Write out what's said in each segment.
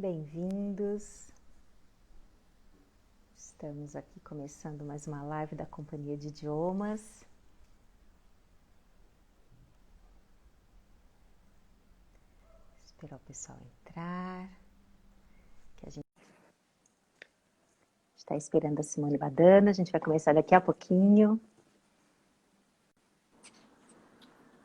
Bem-vindos. Estamos aqui começando mais uma live da Companhia de Idiomas. Esperar o pessoal entrar. Que a gente está esperando a Simone Badana. A gente vai começar daqui a pouquinho.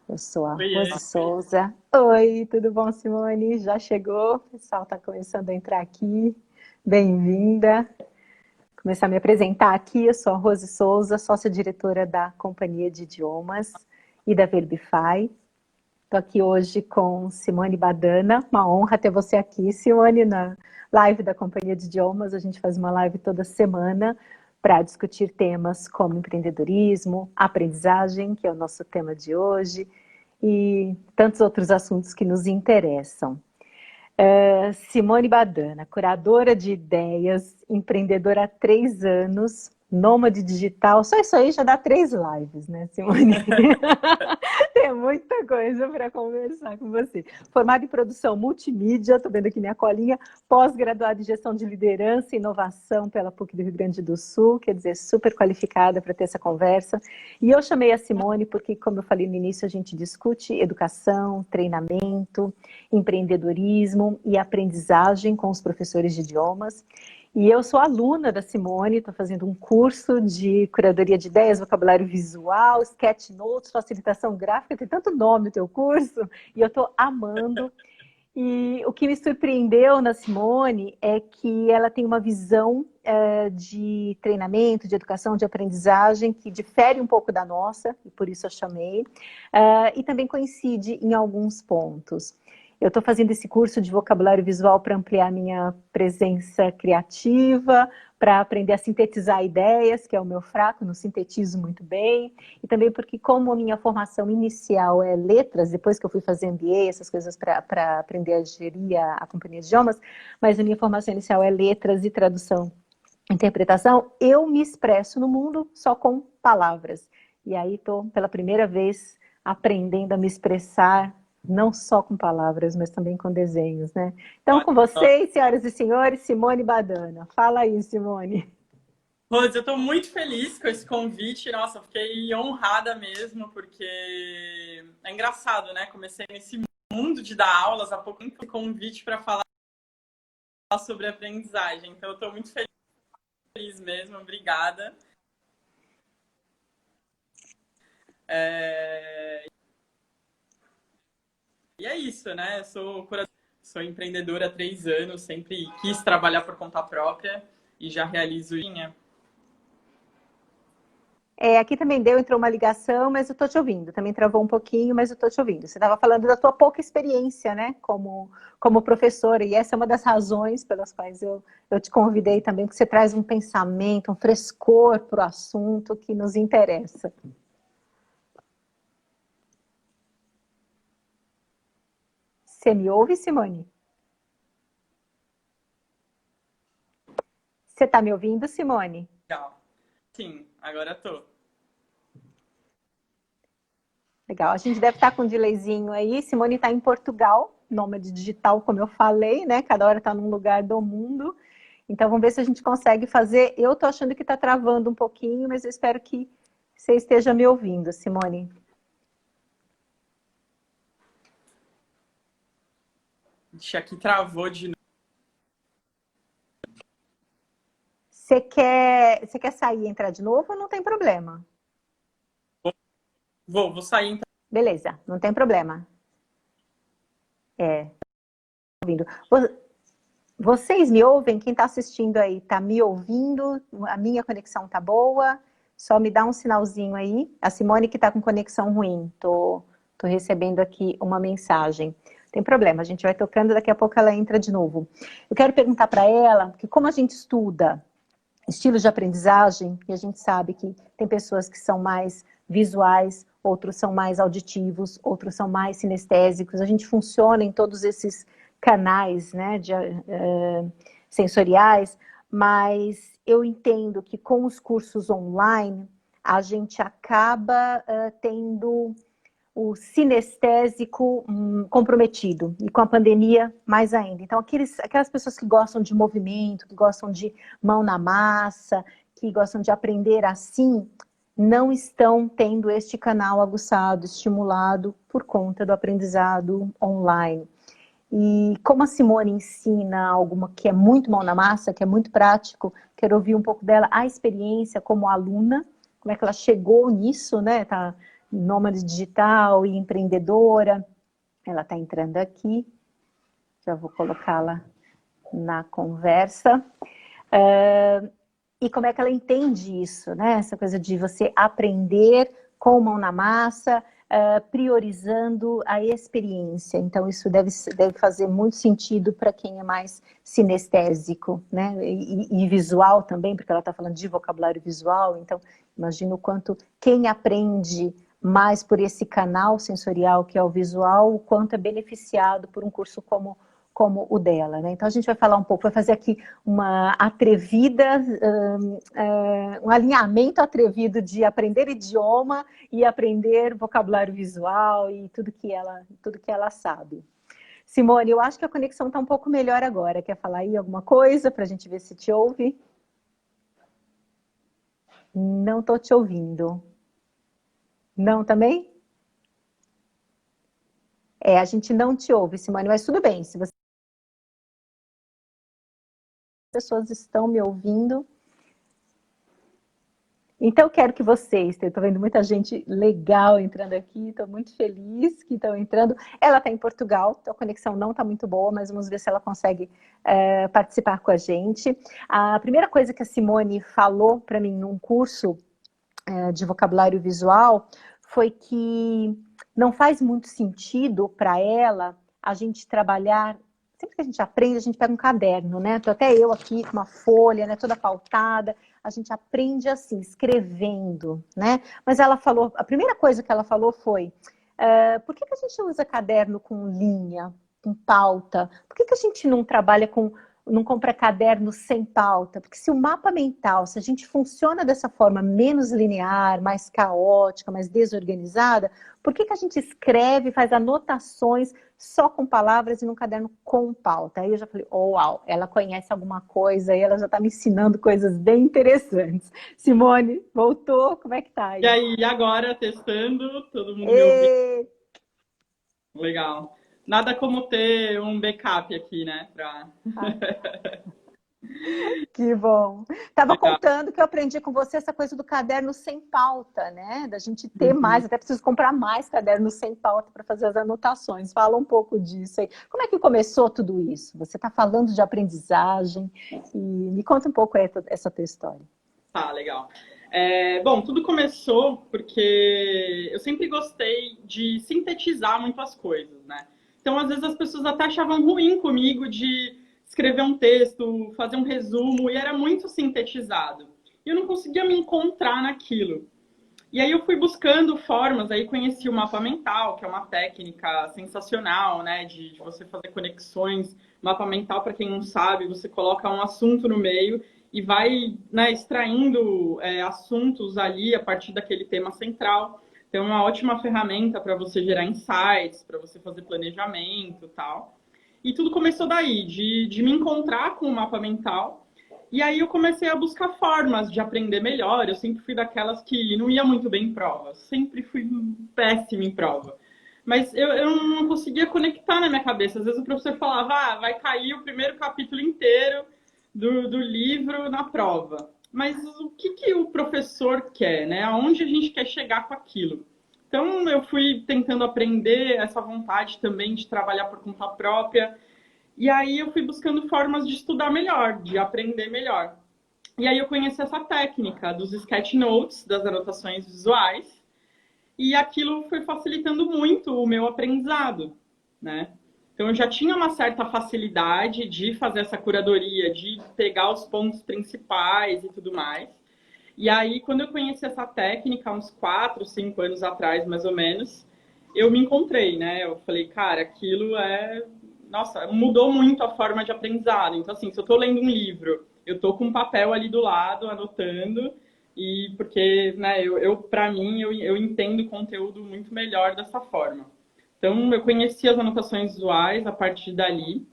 Eu sou a Rose Souza. Oi, tudo bom, Simone? Já chegou? O pessoal está começando a entrar aqui. Bem-vinda. Começar a me apresentar aqui. Eu sou a Rose Souza, sócia-diretora da Companhia de Idiomas e da Verbify. Estou aqui hoje com Simone Badana. Uma honra ter você aqui, Simone, na live da Companhia de Idiomas. A gente faz uma live toda semana para discutir temas como empreendedorismo, aprendizagem, que é o nosso tema de hoje, e tantos outros assuntos que nos interessam. Simone Badana, curadora de ideias, empreendedora há 3 anos, nômade digital, só isso aí já dá 3 lives, né, Simone? Tem muita coisa para conversar com você. Formada em produção multimídia, estou vendo aqui minha colinha, pós-graduada em gestão de liderança e inovação pela PUC do Rio Grande do Sul, quer dizer, super qualificada para ter essa conversa. E eu chamei a Simone porque, como eu falei no início, a gente discute educação, treinamento, empreendedorismo e aprendizagem com os professores de idiomas. E eu sou aluna da Simone, estou fazendo um curso de curadoria de ideias, vocabulário visual, sketch notes, facilitação gráfica, tem tanto nome o teu curso, e eu estou amando. E o que me surpreendeu na Simone é que ela tem uma visão de treinamento, de educação, de aprendizagem que difere um pouco da nossa, e por isso eu chamei, e também coincide em alguns pontos. Eu estou fazendo esse curso de vocabulário visual para ampliar minha presença criativa, para aprender a sintetizar ideias, que é o meu fraco, não sintetizo muito bem, e também porque como a minha formação inicial é letras, depois que eu fui fazer MBA, essas coisas para aprender a gerir a companhia de idiomas, mas a minha formação inicial é letras e tradução, interpretação, eu me expresso no mundo só com palavras. E aí estou, pela primeira vez, aprendendo a me expressar não só com palavras, mas também com desenhos, né? Então, com vocês, senhoras e senhores, Simone Badana. Fala aí, Simone. Rose, eu estou muito feliz com esse convite. Nossa, eu fiquei honrada mesmo, porque é engraçado, né? Comecei nesse mundo de dar aulas há pouco tempo, convite para falar sobre aprendizagem. Então, eu estou muito feliz mesmo. Obrigada. E é isso, né? Eu sou empreendedora há 3 anos, sempre quis trabalhar por conta própria e já realizo linha. Aqui também entrou uma ligação, mas eu estou te ouvindo. Também travou um pouquinho, mas eu estou te ouvindo. Você estava falando da tua pouca experiência, né, como professora, e essa é uma das razões pelas quais eu te convidei também, porque você traz um pensamento, um frescor para o assunto que nos interessa. Você me ouve, Simone? Você está me ouvindo, Simone? Legal. Sim, agora estou. Legal, a gente deve estar com um delayzinho aí. Simone está em Portugal, nômade digital, como eu falei, né? Cada hora está num lugar do mundo. Então, vamos ver se a gente consegue fazer. Eu estou achando que está travando um pouquinho, mas eu espero que você esteja me ouvindo, Simone. Deixa aqui, travou de novo. Você quer sair e entrar de novo? Não tem problema. Vou sair então. Beleza, não tem problema. Ouvindo. Vocês me ouvem? Quem está assistindo aí está me ouvindo? A minha conexão está boa? Só me dá um sinalzinho aí. A Simone que está com conexão ruim. Tô recebendo aqui uma mensagem. Tem problema, a gente vai tocando, daqui a pouco ela entra de novo. Eu quero perguntar para ela, que como a gente estuda estilos de aprendizagem, e a gente sabe que tem pessoas que são mais visuais, outros são mais auditivos, outros são mais sinestésicos, a gente funciona em todos esses canais, né, sensoriais, mas eu entendo que com os cursos online, a gente acaba tendo o sinestésico comprometido, e com a pandemia mais ainda. Então, aquelas pessoas que gostam de movimento, que gostam de mão na massa, que gostam de aprender assim, não estão tendo este canal aguçado, estimulado por conta do aprendizado online. E como a Simone ensina alguma que é muito mão na massa, que é muito prático, quero ouvir um pouco dela, a experiência como aluna, como é que ela chegou nisso, né? Tá nômade digital e empreendedora. Ela está entrando aqui. Já vou colocá-la na conversa. E como é que ela entende isso, né? Essa coisa de você aprender com mão na massa, priorizando a experiência. Então, isso deve fazer muito sentido para quem é mais sinestésico, né? E visual também, porque ela está falando de vocabulário visual. Então, imagina o quanto quem aprende mais por esse canal sensorial que é o visual, o quanto é beneficiado por um curso como o dela, né? Então a gente vai falar um pouco, vai fazer aqui uma atrevida, um alinhamento atrevido de aprender idioma e aprender vocabulário visual e tudo que ela sabe. Simone, eu acho que a conexão está um pouco melhor agora. Quer falar aí alguma coisa para a gente ver se te ouve? Não estou te ouvindo. Não também? A gente não te ouve, Simone, mas tudo bem. Se você pessoas estão me ouvindo. Então, eu quero que vocês, eu estou vendo muita gente legal entrando aqui, estou muito feliz que estão entrando. Ela está em Portugal, então a conexão não está muito boa, mas vamos ver se ela consegue participar com a gente. A primeira coisa que a Simone falou para mim num curso de vocabulário visual foi que não faz muito sentido para ela a gente trabalhar. Sempre que a gente aprende, a gente pega um caderno, né? Tô até eu aqui com uma folha, né? Toda pautada. A gente aprende assim, escrevendo, né? Mas ela falou, a primeira coisa que ela falou foi, por que a gente usa caderno com linha, com pauta? Por que a gente não trabalha não compra caderno sem pauta? Porque se o mapa mental, se a gente funciona dessa forma menos linear, mais caótica, mais desorganizada, por que a gente escreve, faz anotações só com palavras e num caderno com pauta? Aí eu já falei, oh, uau, ela conhece alguma coisa e ela já está me ensinando coisas bem interessantes. Simone, voltou? Como é que tá aí? E aí, agora, testando, todo mundo me ouvindo? Legal. Nada como ter um backup aqui, né? Que bom. Tava Legal. contando que eu aprendi com você essa coisa do caderno sem pauta, né? Da gente ter mais, até preciso comprar mais cadernos sem pauta para fazer as anotações. Fala um pouco disso aí. Como é que começou tudo isso? Você está falando de aprendizagem e me conta um pouco essa tua história. Tá, legal. Bom, tudo começou porque eu sempre gostei de sintetizar muitas coisas, né? Então, às vezes, as pessoas até achavam ruim comigo de escrever um texto, fazer um resumo, e era muito sintetizado. E eu não conseguia me encontrar naquilo. E aí eu fui buscando formas, aí conheci o mapa mental, que é uma técnica sensacional, né? De você fazer conexões. Mapa mental, para quem não sabe, você coloca um assunto no meio e vai, né, extraindo assuntos ali a partir daquele tema central. Então, é uma ótima ferramenta para você gerar insights, para você fazer planejamento e tal. E tudo começou daí, de me encontrar com o mapa mental. E aí eu comecei a buscar formas de aprender melhor. Eu sempre fui daquelas que não ia muito bem em prova. Sempre fui péssima em prova. Mas eu não conseguia conectar na minha cabeça. Às vezes o professor falava, vai cair o primeiro capítulo inteiro do livro na prova. Mas o que o professor quer, né? Aonde a gente quer chegar com aquilo? Então, eu fui tentando aprender essa vontade também de trabalhar por conta própria. E aí, eu fui buscando formas de estudar melhor, de aprender melhor. E aí, eu conheci essa técnica dos sketchnotes, das anotações visuais. E aquilo foi facilitando muito o meu aprendizado, né? Então, eu já tinha uma certa facilidade de fazer essa curadoria, de pegar os pontos principais e tudo mais. E aí, quando eu conheci essa técnica, uns 4, 5 anos atrás, mais ou menos, eu me encontrei, né? Eu falei, cara, aquilo nossa, mudou muito a forma de aprendizado. Então, assim, se eu tô lendo um livro, eu tô com um papel ali do lado, anotando, porque porque, né, para mim, eu entendo o conteúdo muito melhor dessa forma. Então, eu conheci as anotações visuais a partir dali,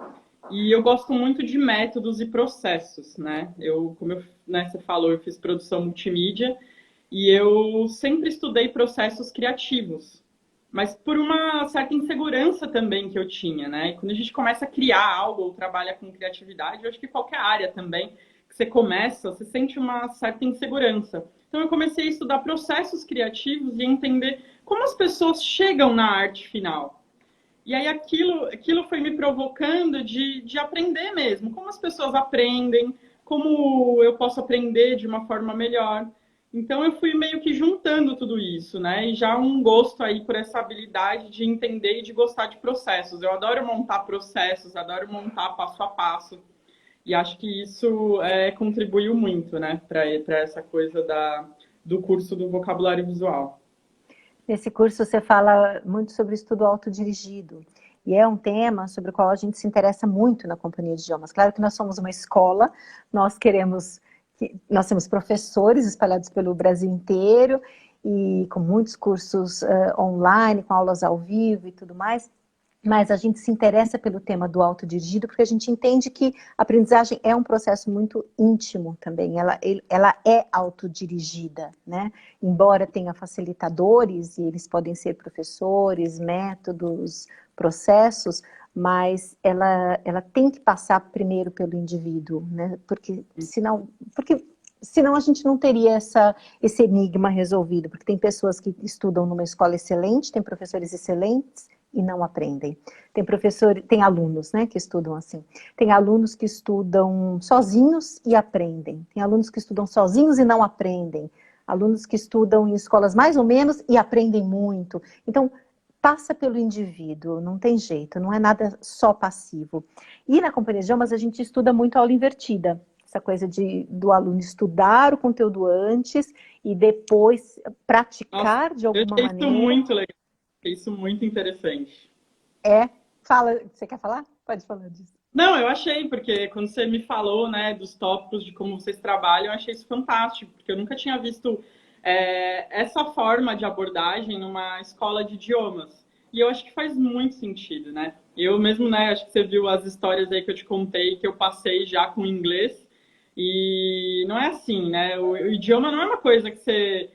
e eu gosto muito de métodos e processos, né? Né, você falou, eu fiz produção multimídia, e eu sempre estudei processos criativos, mas por uma certa insegurança também que eu tinha, né? E quando a gente começa a criar algo ou trabalha com criatividade, eu acho que qualquer área também que você começa, você sente uma certa insegurança. Então eu comecei a estudar processos criativos e entender como as pessoas chegam na arte final. E aí aquilo foi me provocando de aprender mesmo, como as pessoas aprendem, como eu posso aprender de uma forma melhor. Então eu fui meio que juntando tudo isso, né? E já um gosto aí por essa habilidade de entender e de gostar de processos. Eu adoro montar processos, adoro montar passo a passo. E acho que isso contribuiu muito, né, para essa coisa do curso do vocabulário visual. Nesse curso você fala muito sobre estudo autodirigido, e é um tema sobre o qual a gente se interessa muito na Companhia de Idiomas. Claro que nós somos uma escola, nós temos professores espalhados pelo Brasil inteiro, e com muitos cursos online, com aulas ao vivo e tudo mais, mas a gente se interessa pelo tema do autodirigido porque a gente entende que a aprendizagem é um processo muito íntimo também, ela é autodirigida, né? Embora tenha facilitadores, e eles podem ser professores, métodos, processos, mas ela tem que passar primeiro pelo indivíduo, né? Porque senão a gente não teria esse enigma resolvido, porque tem pessoas que estudam numa escola excelente, tem professores excelentes, e não aprendem. Tem alunos, né, que estudam assim. Tem alunos que estudam sozinhos e aprendem. Tem alunos que estudam sozinhos e não aprendem. Alunos que estudam em escolas mais ou menos e aprendem muito. Então, passa pelo indivíduo, não tem jeito, não é nada só passivo. E na Companhia de Idiomas a gente estuda muito a aula invertida. Essa coisa do aluno estudar o conteúdo antes e depois praticar de alguma maneira. Isso muito legal. Isso muito interessante. Fala, você quer falar? Pode falar disso. Não, eu achei, porque quando você me falou, né, dos tópicos, de como vocês trabalham, eu achei isso fantástico, porque eu nunca tinha visto essa forma de abordagem numa escola de idiomas. E eu acho que faz muito sentido, né? Eu mesmo, né, acho que você viu as histórias aí que eu te contei, que eu passei já com inglês, e não é assim, né? O idioma não é uma coisa que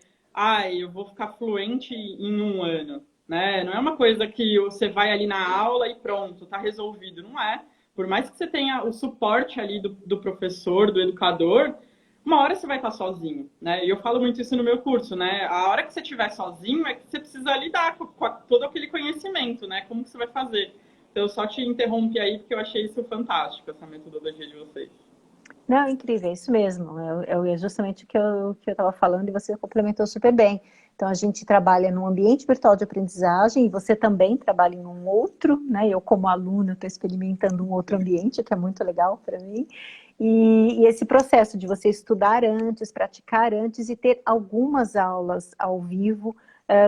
eu vou ficar fluente em um ano. Né? Não é uma coisa que você vai ali na aula e pronto, tá resolvido. Não é. Por mais que você tenha o suporte ali do professor, do educador, uma hora você vai estar sozinho, né? E eu falo muito isso no meu curso, né? A hora que você estiver sozinho é que você precisa lidar com todo aquele conhecimento, né? Como que você vai fazer? Então, eu só te interrompi aí porque eu achei isso fantástico, essa metodologia de vocês. Não, incrível, é isso mesmo. É justamente o que eu estava falando e você complementou super bem. Então, a gente trabalha num ambiente virtual de aprendizagem e você também trabalha em um outro, né? Eu, como aluna, estou experimentando um outro ambiente, que é muito legal para mim. E esse processo de você estudar antes, praticar antes e ter algumas aulas ao vivo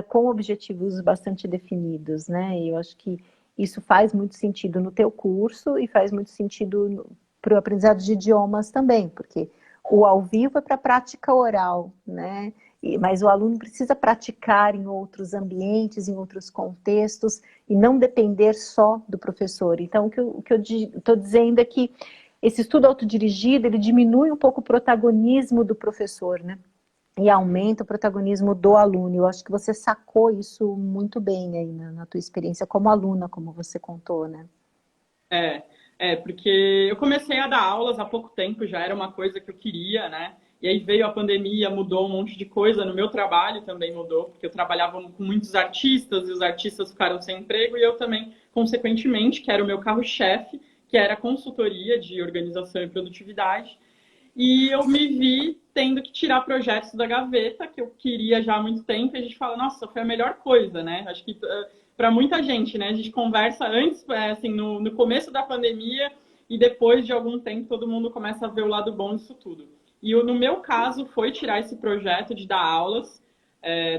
com objetivos bastante definidos, né? E eu acho que isso faz muito sentido no teu curso e faz muito sentido para o aprendizado de idiomas também, porque o ao vivo é para prática oral, né? Mas o aluno precisa praticar em outros ambientes, em outros contextos, e não depender só do professor. Então, o que eu estou dizendo é que esse estudo autodirigido, ele diminui um pouco o protagonismo do professor, né? E aumenta o protagonismo do aluno. Eu acho que você sacou isso muito bem aí na tua experiência como aluna, como você contou, né? Porque eu comecei a dar aulas há pouco tempo, já era uma coisa que eu queria, né? E aí veio a pandemia, mudou um monte de coisa, no meu trabalho também mudou, porque eu trabalhava com muitos artistas e os artistas ficaram sem emprego e eu também, consequentemente, que era o meu carro-chefe, que era consultoria de organização e produtividade, e eu me vi tendo que tirar projetos da gaveta, que eu queria já há muito tempo, e a gente fala, nossa, foi a melhor coisa, né? Acho que para muita gente, né? A gente conversa antes, assim, no começo da pandemia, e depois de algum tempo todo mundo começa a ver o lado bom disso tudo. E no meu caso foi tirar esse projeto de dar aulas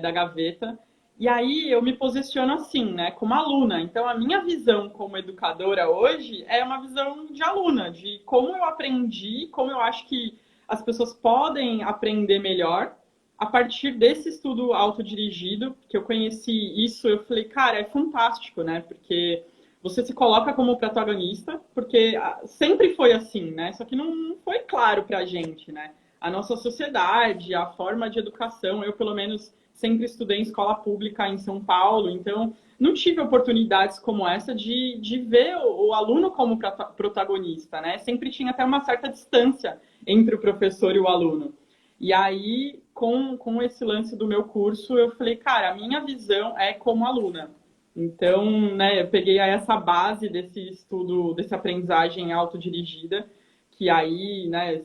da gaveta. E aí eu me posiciono assim, né, como aluna. Então a minha visão como educadora hoje é uma visão de aluna, de como eu aprendi, como eu acho que as pessoas podem aprender melhor a partir desse estudo autodirigido, que eu conheci isso, eu falei, cara, é fantástico, né? Porque você se coloca como protagonista, porque sempre foi assim, né? Só que não foi claro pra gente, né? A nossa sociedade, a forma de educação, eu pelo menos sempre estudei em escola pública em São Paulo, então não tive oportunidades como essa de ver o aluno como protagonista, né? Sempre tinha até uma certa distância entre o professor e o aluno. E aí, com esse lance do meu curso, eu falei, cara, a minha visão é como aluna. Então, né, eu peguei aí essa base desse estudo, dessa aprendizagem autodirigida, que aí, né,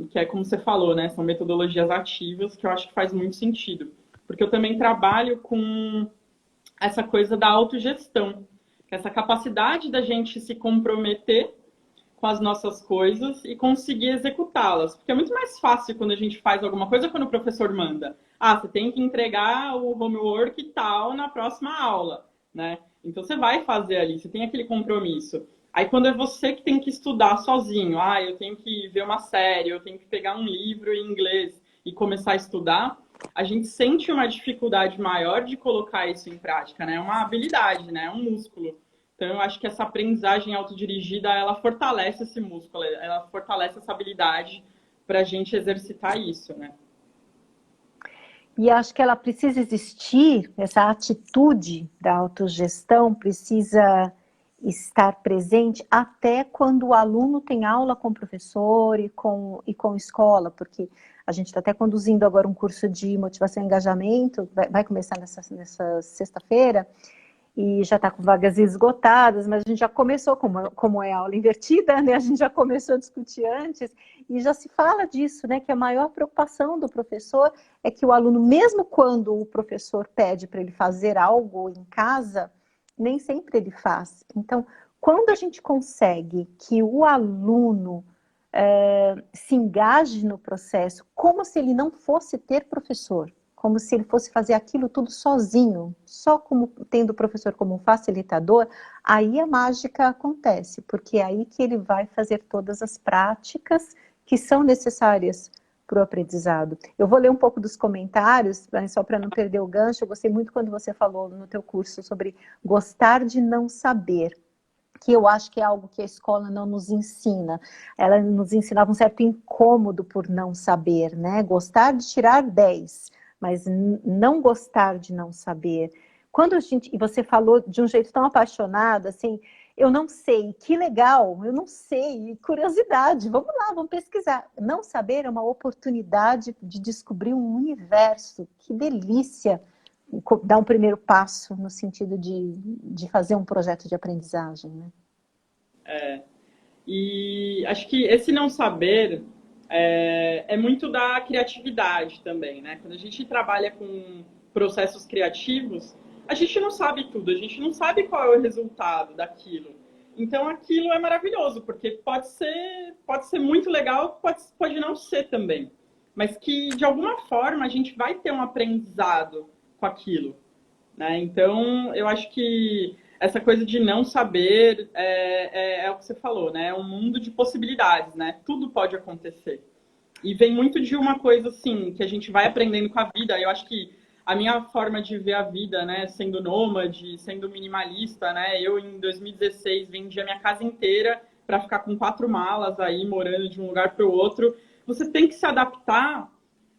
que é como você falou, né, são metodologias ativas, que eu acho que faz muito sentido. Porque eu também trabalho com essa coisa da autogestão, que é essa capacidade da gente se comprometer com as nossas coisas e conseguir executá-las. Porque é muito mais fácil quando a gente faz alguma coisa quando o professor manda. Ah, você tem que entregar o homework e tal na próxima aula, né? Então você vai fazer ali, você tem aquele compromisso. Aí quando é você que tem que estudar sozinho, ah, eu tenho que ver uma série, eu tenho que pegar um livro em inglês e começar a estudar, a gente sente uma dificuldade maior de colocar isso em prática, né? É uma habilidade, né? É um músculo. Então, eu acho que essa aprendizagem autodirigida, ela fortalece esse músculo, ela fortalece essa habilidade para a gente exercitar isso, né? E acho que ela precisa existir, essa atitude da autogestão precisa estar presente até quando o aluno tem aula com o professor e com escola, porque a gente está até conduzindo agora um curso de motivação e engajamento, vai começar nessa sexta-feira, e já está com vagas esgotadas, mas a gente já começou, como é aula invertida, né? A gente já começou a discutir antes, e já se fala disso, né? Que a maior preocupação do professor é que o aluno, mesmo quando o professor pede para ele fazer algo em casa, nem sempre ele faz. Então, quando a gente consegue que o aluno se engaje no processo, como se ele não fosse ter professor, como se ele fosse fazer aquilo tudo sozinho, só como tendo o professor como um facilitador, aí a mágica acontece, porque é aí que ele vai fazer todas as práticas que são necessárias para o aprendizado. Eu vou ler um pouco dos comentários, só para não perder o gancho. Eu gostei muito quando você falou no teu curso sobre gostar de não saber, que eu acho que é algo que a escola não nos ensina. Ela nos ensinava um certo incômodo por não saber, né? Gostar de tirar 10, mas não gostar de não saber. Quando e você falou de um jeito tão apaixonado, assim, eu não sei, que legal, eu não sei, curiosidade, vamos lá, vamos pesquisar. Não saber é uma oportunidade de descobrir um universo, que delícia dar um primeiro passo no sentido de fazer um projeto de aprendizagem, né? E acho que esse não saber é muito da criatividade também, né? Quando a gente trabalha com processos criativos, a gente não sabe tudo, a gente não sabe qual é o resultado daquilo. Então aquilo é maravilhoso, porque pode ser muito legal, pode não ser também. Mas que de alguma forma a gente vai ter um aprendizado com aquilo, né? Então eu acho que essa coisa de não saber é o que você falou, né? É um mundo de possibilidades, né? Tudo pode acontecer. E vem muito de uma coisa, assim, que a gente vai aprendendo com a vida. Eu acho que a minha forma de ver a vida, né? Sendo nômade, sendo minimalista, né? Eu, em 2016, vendi a minha casa inteira para ficar com 4 malas aí, morando de um lugar para o outro. Você tem que se adaptar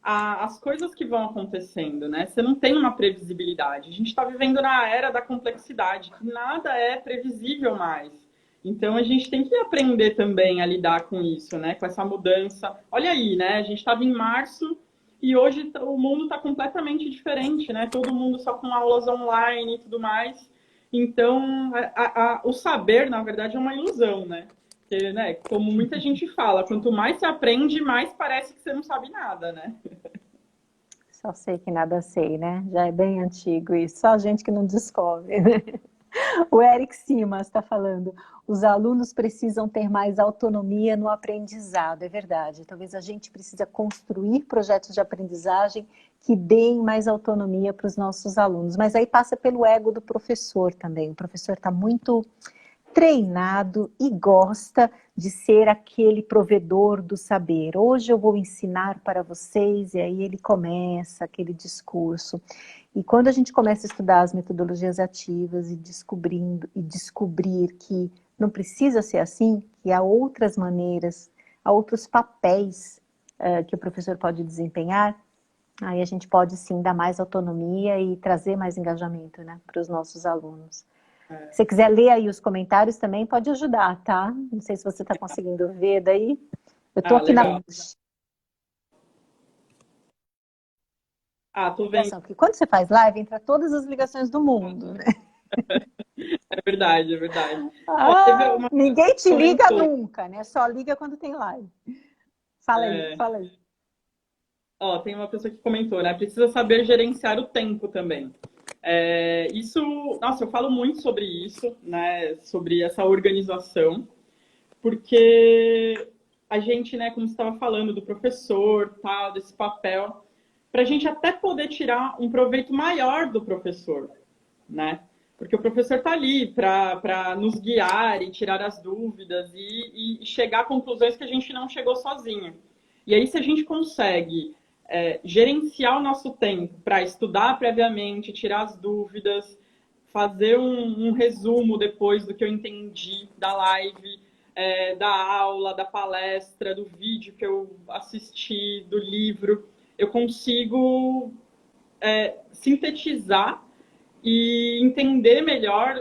às coisas que vão acontecendo, né? Você não tem uma previsibilidade. A gente está vivendo na era da complexidade, que nada é previsível mais. Então a gente tem que aprender também a lidar com isso, né? Com essa mudança. Olha aí, né? A gente estava em março e hoje o mundo está completamente diferente, né? Todo mundo só com aulas online e tudo mais. Então o saber, na verdade, é uma ilusão, né? Porque, né, como muita gente fala, quanto mais você aprende, mais parece que você não sabe nada, né? Só sei que nada sei, né? Já é bem antigo isso, só a gente que não descobre, né? O Eric Simas está falando, os alunos precisam ter mais autonomia no aprendizado, é verdade. Talvez a gente precisa construir projetos de aprendizagem que deem mais autonomia para os nossos alunos, mas aí passa pelo ego do professor também. O professor está muito treinado e gosta de ser aquele provedor do saber. Hoje eu vou ensinar para vocês, e aí ele começa aquele discurso. E quando a gente começa a estudar as metodologias ativas e descobrir que não precisa ser assim, que há outras maneiras, há outros papéis que o professor pode desempenhar, aí a gente pode sim dar mais autonomia e trazer mais engajamento, né, para os nossos alunos. Se você quiser ler aí os comentários também, pode ajudar, tá? Não sei se você está conseguindo ver daí. Eu estou aqui legal. Tô vendo. Porque quando você faz live, entra todas as ligações do mundo, né? É verdade, é verdade. Ninguém te liga nunca, né? Só liga quando tem live. Fala aí, fala aí. Tem uma pessoa que comentou, né? Precisa saber gerenciar o tempo também. Nossa, eu falo muito sobre isso, né? Sobre essa organização, porque a gente, né, como você estava falando, do professor, tal, desse papel, para a gente até poder tirar um proveito maior do professor, né? Porque o professor está ali para nos guiar e tirar as dúvidas e chegar a conclusões que a gente não chegou sozinho. E aí, se a gente consegue gerenciar o nosso tempo para estudar previamente, tirar as dúvidas, fazer um resumo depois do que eu entendi da live, da aula, da palestra, do vídeo que eu assisti, do livro, eu consigo sintetizar e entender melhor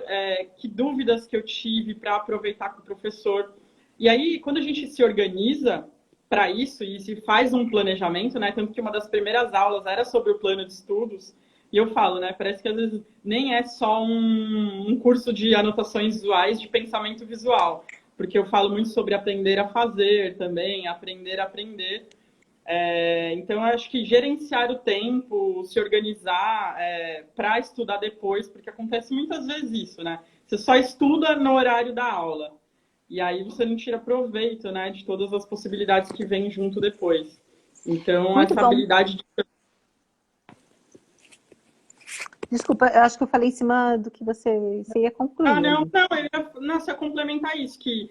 que dúvidas que eu tive para aproveitar com o professor. E aí, quando a gente se organiza para isso e se faz um planejamento, né? Tanto que uma das primeiras aulas era sobre o plano de estudos, e eu falo, né? Parece que às vezes nem é só um curso de anotações visuais de pensamento visual, porque eu falo muito sobre aprender a fazer também, aprender a aprender. Então, eu acho que gerenciar o tempo, se organizar para estudar depois, porque acontece muitas vezes isso, né? Você só estuda no horário da aula. E aí você não tira proveito, né, de todas as possibilidades que vêm junto depois. Então, muito essa bom. habilidade de... Desculpa, eu acho que eu falei em cima do que você ia concluir. Não, eu ia só complementar isso, que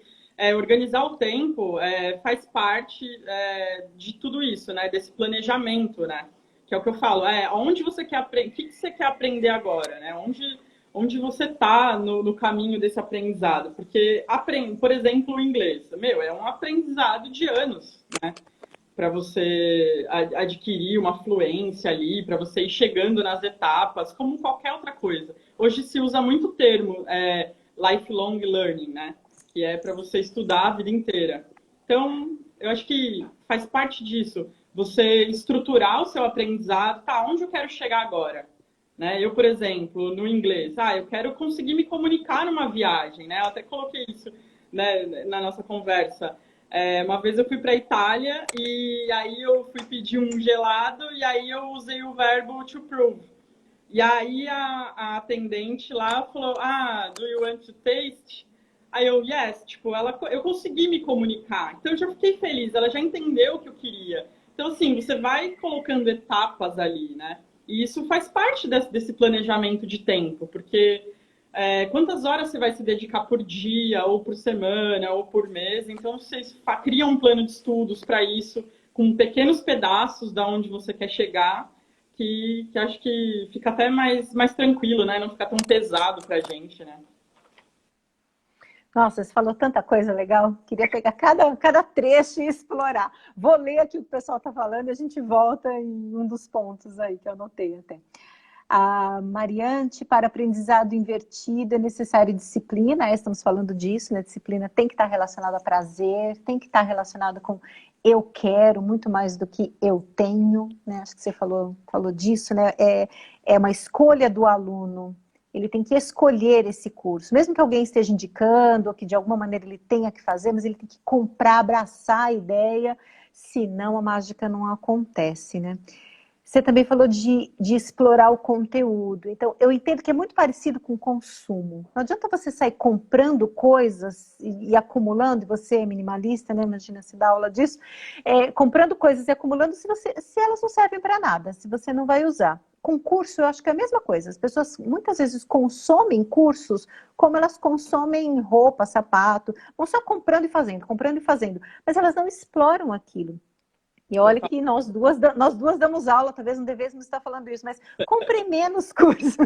organizar o tempo faz parte de tudo isso, né, desse planejamento, né, que é o que eu falo, onde você quer aprender, o que você quer aprender agora, né, onde você está no caminho desse aprendizado. Porque, por exemplo, o inglês, é um aprendizado de anos, né? Para você adquirir uma fluência ali, para você ir chegando nas etapas, como qualquer outra coisa. Hoje se usa muito o termo lifelong learning, né? Que é para você estudar a vida inteira. Então, eu acho que faz parte disso. Você estruturar o seu aprendizado, onde eu quero chegar agora? Né? Eu, por exemplo, no inglês, eu quero conseguir me comunicar numa viagem, né? Eu até coloquei isso, né, na nossa conversa. Uma vez eu fui para a Itália e aí eu fui pedir um gelado e aí eu usei o verbo to prove. E aí a atendente lá falou, do you want to taste? Aí eu, yes, tipo, eu consegui me comunicar. Então eu já fiquei feliz, ela já entendeu o que eu queria. Então, assim, você vai colocando etapas ali, né? E isso faz parte desse planejamento de tempo, porque quantas horas você vai se dedicar por dia, ou por semana, ou por mês? Então, você cria um plano de estudos para isso, com pequenos pedaços da onde você quer chegar, que acho que fica até mais tranquilo, né? Não fica tão pesado para a gente, né? Nossa, você falou tanta coisa legal. Queria pegar cada trecho e explorar. Vou ler aqui o que o pessoal está falando e a gente volta em um dos pontos aí que eu anotei até. A Mariante, para aprendizado invertido é necessário disciplina, estamos falando disso, né? Disciplina tem que estar relacionada a prazer, tem que estar relacionada com eu quero, muito mais do que eu tenho, né? Acho que você falou disso, né? É uma escolha do aluno. Ele tem que escolher esse curso, mesmo que alguém esteja indicando, ou que de alguma maneira ele tenha que fazer, mas ele tem que comprar, abraçar a ideia, senão a mágica não acontece, né? Você também falou de explorar o conteúdo. Então, eu entendo que é muito parecido com o consumo. Não adianta você sair comprando coisas e acumulando, e você é minimalista, né? Imagina se dá aula disso, comprando coisas e acumulando se elas não servem para nada, se você não vai usar. com curso, eu acho que é a mesma coisa. As pessoas muitas vezes consomem cursos como elas consomem roupa, sapato, vão só comprando e fazendo, mas elas não exploram aquilo. E olha que nós duas damos aula, talvez não devêssemos estar falando isso, mas compre menos cursos.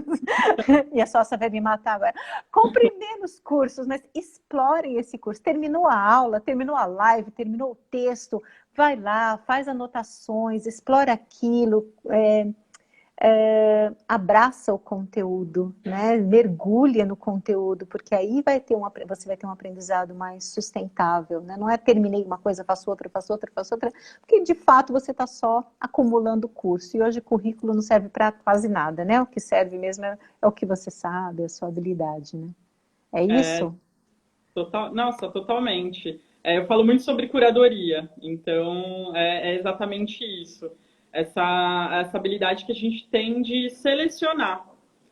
E a sócia vai me matar agora. Compre menos cursos, mas explorem esse curso. Terminou a aula, terminou a live, terminou o texto, vai lá, faz anotações, explora aquilo, abraça o conteúdo, né? Mergulha no conteúdo, porque aí você vai ter um aprendizado mais sustentável, né? Não é terminei uma coisa, faço outra, porque de fato você está só acumulando curso, e hoje currículo não serve para quase nada, né? O que serve mesmo é o que você sabe, a sua habilidade, né? É isso? Nossa, totalmente. Eu falo muito sobre curadoria, então é exatamente isso. Essa habilidade que a gente tem de selecionar,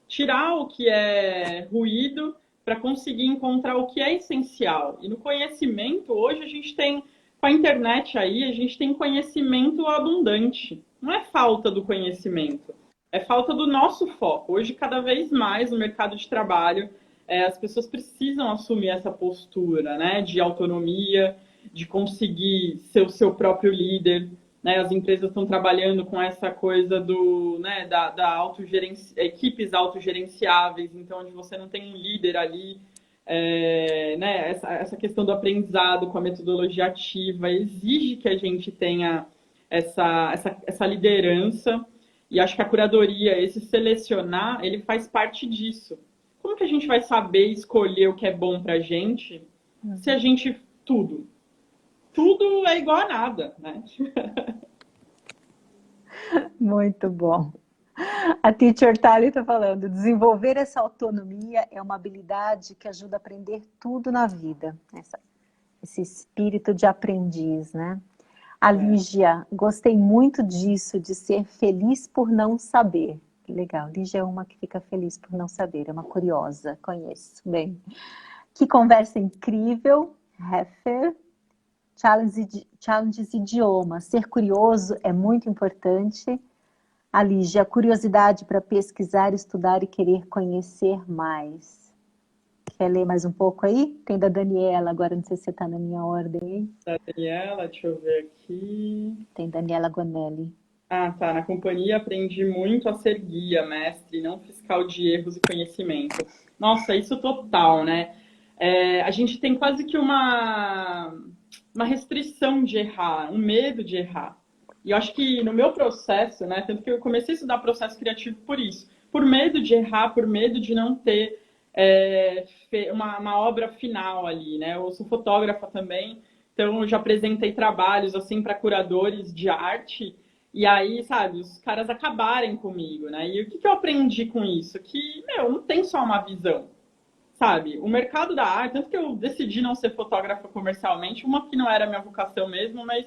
tirar o que é ruído para conseguir encontrar o que é essencial. E no conhecimento, hoje a gente tem, com a internet aí, a gente tem conhecimento abundante. Não é falta do conhecimento, é falta do nosso foco. Hoje, cada vez mais no mercado de trabalho, as pessoas precisam assumir essa postura, né, de autonomia, de conseguir ser o seu próprio líder. Né, as empresas estão trabalhando com essa coisa da equipes autogerenciáveis, então onde você não tem um líder ali, né, essa questão do aprendizado com a metodologia ativa exige que a gente tenha essa liderança, e acho que a curadoria, esse selecionar, ele faz parte disso. Como que a gente vai saber escolher o que é bom pra gente se a gente tudo é igual a nada, né? Muito bom. A Teacher Tali está falando, desenvolver essa autonomia é uma habilidade que ajuda a aprender tudo na vida. Esse espírito de aprendiz, né? A Lígia, gostei muito disso, de ser feliz por não saber. Legal, Lígia é uma que fica feliz por não saber, é uma curiosa, conheço bem. Que conversa incrível, Heffer. Challenges idioma. Ser curioso é muito importante. A Lígia, curiosidade para pesquisar, estudar e querer conhecer mais. Quer ler mais um pouco aí? Tem da Daniela, agora não sei se você está na minha ordem. Da Daniela, deixa eu ver aqui. Tem Daniela Gonelli. Ah, tá. Na companhia aprendi muito a ser guia, mestre, não fiscal de erros e conhecimento. Nossa, isso total, né? A gente tem quase que uma restrição de errar, um medo de errar. E eu acho que no meu processo, né, tanto que eu comecei a estudar processo criativo por isso, por medo de errar, por medo de não ter uma obra final ali, né? Eu sou fotógrafa também, então eu já apresentei trabalhos assim para curadores de arte, e aí, sabe, os caras acabarem comigo, né? E o que eu aprendi com isso? Que, não tem só uma visão. Sabe, o mercado da arte, tanto que eu decidi não ser fotógrafa comercialmente, uma que não era minha vocação mesmo, mas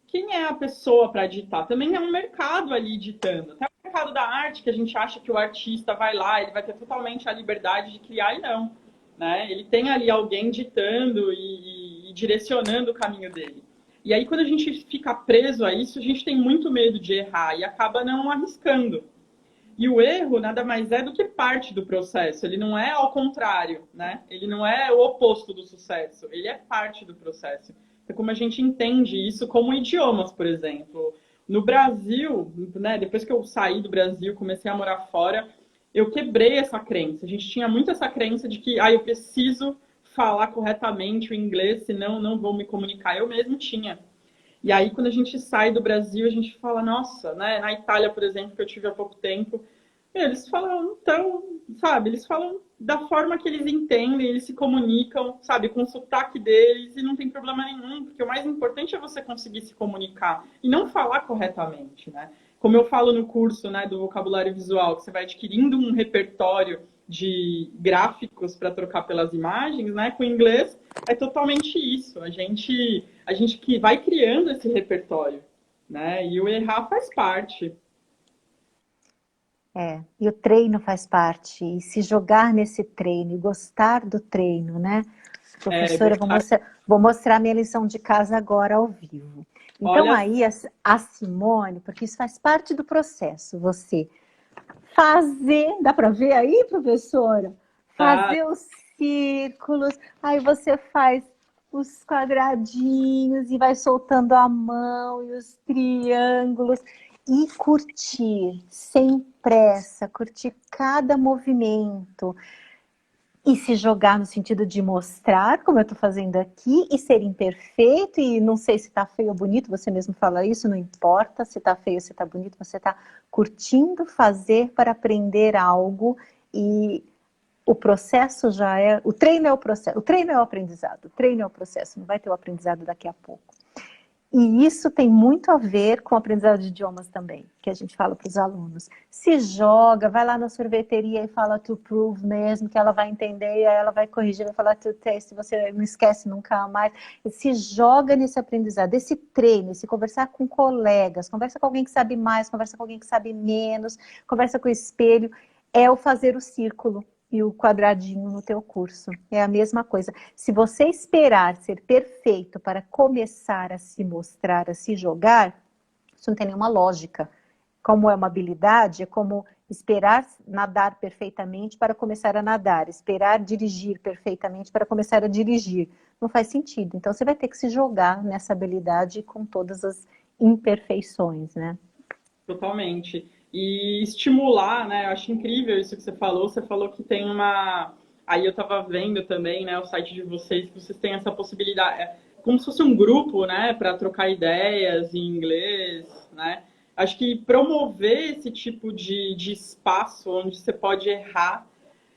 quem é a pessoa para ditar? Também é um mercado ali ditando. Até o mercado da arte, que a gente acha que o artista vai lá, ele vai ter totalmente a liberdade de criar, e não. Né? Ele tem ali alguém ditando e direcionando o caminho dele. E aí, quando a gente fica preso a isso, a gente tem muito medo de errar e acaba não arriscando. E o erro nada mais é do que parte do processo. Ele não é ao contrário, né? Ele não é o oposto do sucesso. Ele é parte do processo. É como a gente entende isso como idiomas, por exemplo. No Brasil, né? Depois que eu saí do Brasil, comecei a morar fora, eu quebrei essa crença. A gente tinha muito essa crença de que eu preciso falar corretamente o inglês, senão não vou me comunicar. Eu mesmo tinha. E aí, quando a gente sai do Brasil, a gente fala, nossa, né? Na Itália, por exemplo, que eu tive há pouco tempo, eles falam então, sabe? Eles falam da forma que eles entendem, eles se comunicam, sabe? Com o sotaque deles, e não tem problema nenhum, porque o mais importante é você conseguir se comunicar e não falar corretamente, né? Como eu falo no curso, né, do vocabulário visual, que você vai adquirindo um repertório de gráficos para trocar pelas imagens, né? Com o inglês é totalmente isso. A gente que vai criando esse repertório, né? E o errar faz parte. E o treino faz parte, e se jogar nesse treino, e gostar do treino, né? Professora, vou mostrar minha lição de casa agora ao vivo. Então Olha, aí a Simone, porque isso faz parte do processo, você fazer, dá para ver aí, professora? tá, Fazer os círculos, aí você faz os quadradinhos e vai soltando a mão e os triângulos e curtir sem pressa, curtir cada movimento. E se jogar no sentido de mostrar, como eu estou fazendo aqui, e ser imperfeito, e não sei se está feio ou bonito, você mesmo fala isso, não importa se está feio ou se está bonito, você está curtindo fazer para aprender algo, e o processo já é, o treino é o processo, o treino é o aprendizado, o treino é o processo, não vai ter o aprendizado daqui a pouco. E isso tem muito a ver com o aprendizado de idiomas também, que a gente fala para os alunos. Se joga, vai lá na sorveteria e fala to prove mesmo, que ela vai entender, e aí ela vai corrigir, vai falar to taste, você não esquece nunca mais. E se joga nesse aprendizado, esse treino, esse conversar com colegas, conversa com alguém que sabe mais, conversa com alguém que sabe menos, conversa com o espelho, é o fazer o círculo e o quadradinho no teu curso. É a mesma coisa. Se você esperar ser perfeito para começar a se mostrar, a se jogar, isso não tem nenhuma lógica. Como é uma habilidade, é como esperar nadar perfeitamente para começar a nadar, esperar dirigir perfeitamente para começar a dirigir. Não faz sentido. Então você vai ter que se jogar nessa habilidade com todas as imperfeições, né? totalmente. E estimular, né? Eu acho incrível isso que você falou. Você falou que tem uma. Aí eu estava vendo também, né, o site de vocês, que vocês têm essa possibilidade. É como se fosse um grupo, né, para trocar ideias em inglês, né? Acho que promover esse tipo de espaço onde você pode errar,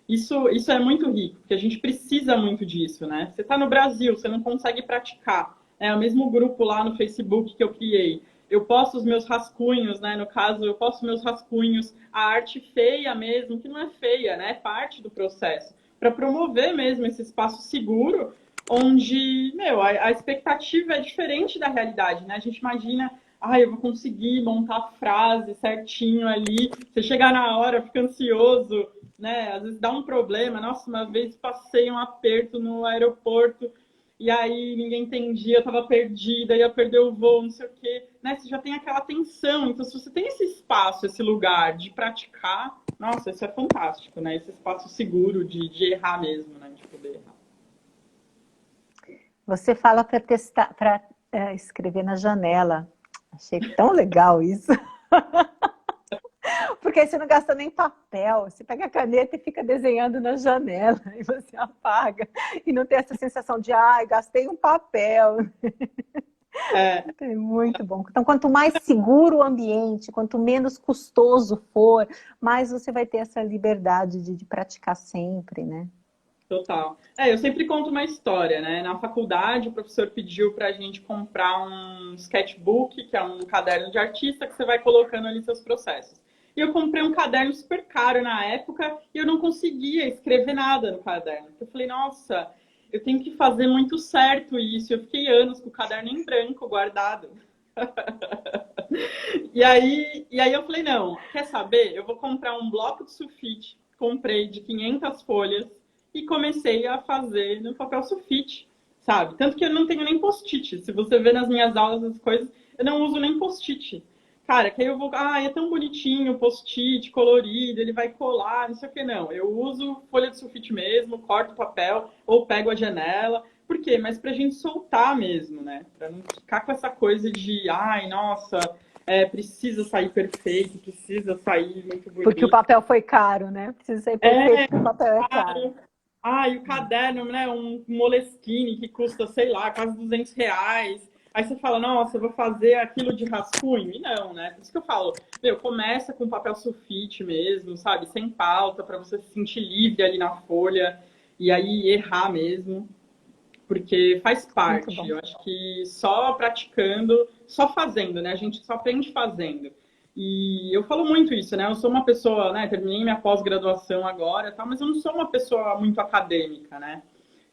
isso é muito rico, porque a gente precisa muito disso, né? Você está no Brasil, você não consegue praticar. É o mesmo grupo lá no Facebook que eu criei. Eu posto os meus rascunhos, né? No caso, eu posto meus rascunhos, a arte feia mesmo, que não é feia, né? É parte do processo. Para promover mesmo esse espaço seguro, onde, meu, a expectativa é diferente da realidade, né? A gente imagina, eu vou conseguir montar a frase certinho ali. Você chegar na hora, fica ansioso, né? Às vezes dá um problema. Nossa, uma vez passei um aperto no aeroporto e aí ninguém entendia, eu estava perdida, ia perder o voo, não sei o quê. Né? Você já tem aquela tensão. Então, se você tem esse espaço, esse lugar de praticar, nossa, isso é fantástico, né? Esse espaço seguro de errar mesmo, né? De poder errar. Você fala para testar, para escrever na janela. Achei tão legal isso. Porque aí você não gasta nem papel. Você pega a caneta e fica desenhando na janela e você apaga. E não tem essa sensação de, gastei um papel. É, É muito bom. Então, quanto mais seguro o ambiente, quanto menos custoso for, mais você vai ter essa liberdade de praticar sempre, né? total. Eu sempre conto uma história, né? Na faculdade, o professor pediu para a gente comprar um sketchbook, que é um caderno de artista, que você vai colocando ali seus processos. E eu comprei um caderno super caro na época e eu não conseguia escrever nada no caderno. Eu falei, nossa, eu tenho que fazer muito certo isso. Eu fiquei anos com o caderno em branco guardado. E aí eu falei, não, quer saber? Eu vou comprar um bloco de sulfite. Comprei de 500 folhas e comecei a fazer no papel sulfite, sabe? Tanto que eu não tenho nem post-it. Se você vê nas minhas aulas as coisas, eu não uso nem post-it. Cara, que aí eu vou, é tão bonitinho, post-it, colorido, ele vai colar, não sei o que, não. Eu uso folha de sulfite mesmo, corto o papel ou pego a janela. Por quê? Mas pra gente soltar mesmo, né? Pra não ficar com essa coisa de, nossa, precisa sair perfeito, precisa sair muito Porque o bonito. papel foi caro, né? Precisa ser perfeito porque o papel é caro. E o caderno, né? Um Moleskine que custa, sei lá, quase R$ 200. Aí você fala, nossa, eu vou fazer aquilo de rascunho. E não, né? Por isso que eu falo, começa com papel sulfite mesmo, sabe? Sem pauta, para você se sentir livre ali na folha. E aí errar mesmo. Porque faz Muito bom. parte. Eu acho que só praticando, só fazendo, né? A gente só aprende fazendo. E eu falo muito isso, né? Eu sou uma pessoa, né? Terminei minha pós-graduação agora, tá? Mas eu não sou uma pessoa muito acadêmica, né?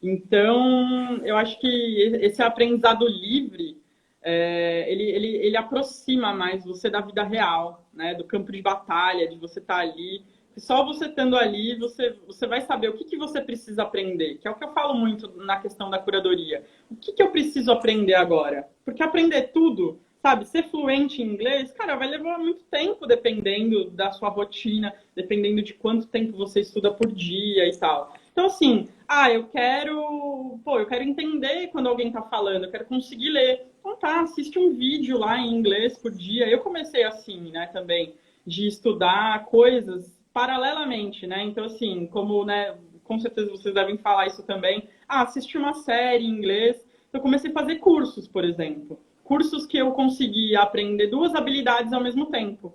Então, eu acho que esse aprendizado livre, ele aproxima mais você da vida real, né? Do campo de batalha, de você estar ali Só você estando ali, você vai saber o que você precisa aprender, que é o que eu falo muito na questão da curadoria. O que eu preciso aprender agora? Porque aprender tudo, sabe, ser fluente em inglês, cara, vai levar muito tempo, dependendo da sua rotina, dependendo de quanto tempo você estuda por dia e tal. Então, assim, eu quero entender quando alguém tá falando, eu quero conseguir ler. Então tá, assiste um vídeo lá em inglês por dia. Eu comecei assim, né, também, de estudar coisas paralelamente, né? Então, assim, como, né, com certeza vocês devem falar isso também. Assistir uma série em inglês. Então, eu comecei a fazer cursos, por exemplo. Cursos que eu consegui aprender duas habilidades ao mesmo tempo.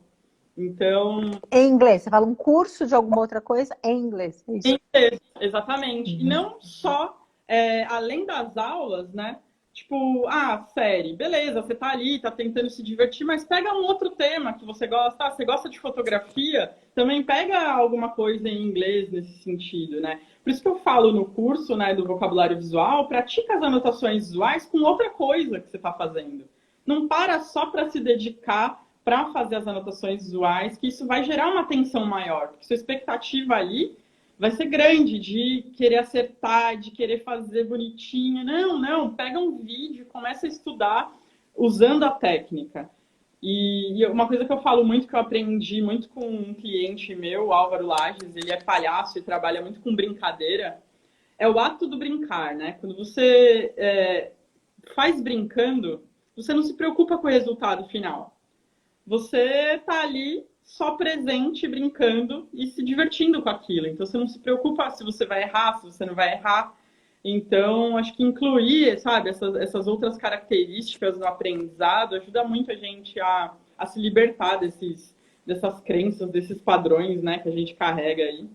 Então, Em inglês, você fala um curso de alguma outra coisa em inglês, é isso? em inglês, exatamente. E Uhum. não só, além das aulas, né? Tipo, série, beleza, você tá ali, tá tentando se divertir, mas pega um outro tema que você gosta. Você gosta de fotografia? Também pega alguma coisa em inglês nesse sentido, né? Por isso que eu falo no curso, né, do vocabulário visual, pratica as anotações visuais com outra coisa que você tá fazendo. Não para só para se dedicar para fazer as anotações visuais, que isso vai gerar uma atenção maior, porque sua expectativa ali vai ser grande de querer acertar, de querer fazer bonitinho. Não, pega um vídeo, começa a estudar usando a técnica. E uma coisa que eu falo muito, que eu aprendi muito com um cliente meu, o Álvaro Lages, ele é palhaço e trabalha muito com brincadeira, é o ato do brincar, né? Quando você faz brincando, você não se preocupa com o resultado final. Você tá ali só presente, brincando e se divertindo com aquilo. Então, você não se preocupa se você vai errar, se você não vai errar. Então, acho que incluir, sabe, essas outras características no aprendizado ajuda muito a gente a se libertar dessas crenças, desses padrões, né, que a gente carrega aí.